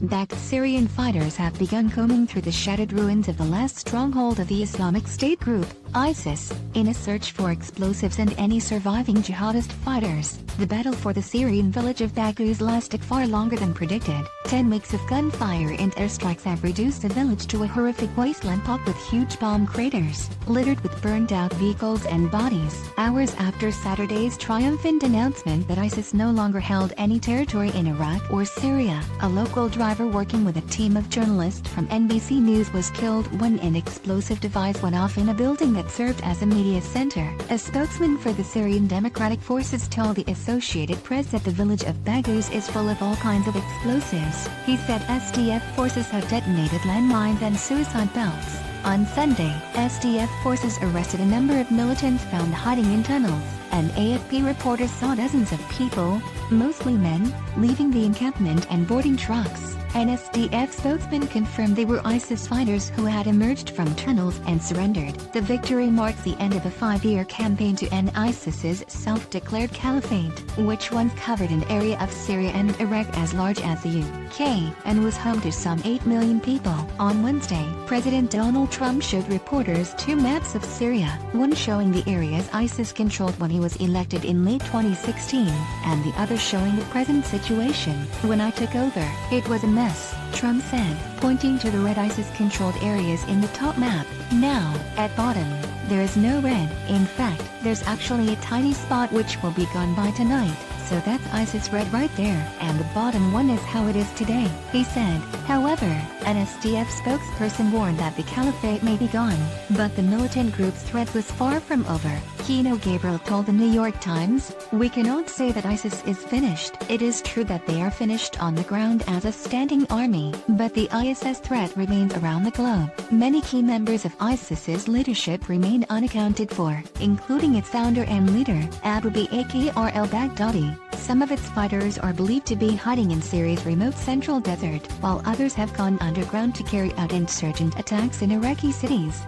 backed Syrian fighters have begun combing through the shattered ruins of the last stronghold of the Islamic State group, ISIS, in a search for explosives and any surviving jihadist fighters. The battle for the Syrian village of Baghouz lasted far longer than predicted. 10 weeks of gunfire and airstrikes have reduced the village to a horrific wasteland pocked with huge bomb craters, littered with burned-out vehicles and bodies. Hours after Saturday's triumphant announcement that ISIS no longer held any territory in Iraq or Syria, a local driver working with a team of journalists from NBC News was killed when an explosive device went off in a building that served as a media center. A spokesman for the Syrian Democratic Forces told the Associated Press that the village of Baghouz is full of all kinds of explosives. He said SDF forces have detonated landmines and suicide belts. On Sunday, SDF forces arrested a number of militants found hiding in tunnels, and AFP reporters saw dozens of people, mostly men, leaving the encampment and boarding trucks. An SDF spokesman confirmed they were ISIS fighters who had emerged from tunnels and surrendered. The victory marks the end of a 5-year campaign to end ISIS's self-declared caliphate, which once covered an area of Syria and Iraq as large as the UK, and was home to some 8 million people. On Wednesday, President Donald Trump showed reporters 2 maps of Syria, one showing the areas ISIS controlled when he was elected in late 2016, and the other showing the present situation. "When I took over, it was a mess," Trump said, pointing to the red ISIS-controlled areas in the top map. "Now, at bottom, there is no red. In fact, there's actually a tiny spot which will be gone by tonight. So that's ISIS red right there, and the bottom one is how it is today," he said. However, an SDF spokesperson warned that the caliphate may be gone, but the militant group's threat was far from over. Kino Gabriel told the New York Times, "We cannot say that ISIS is finished. It is true that they are finished on the ground as a standing army, but the ISIS threat remains around the globe. Many key members of ISIS's leadership remain unaccounted for, including its founder and leader, Abu Bakr al-Baghdadi. Some of its fighters are believed to be hiding in Syria's remote central desert, while others have gone underground to carry out insurgent attacks in Iraqi cities."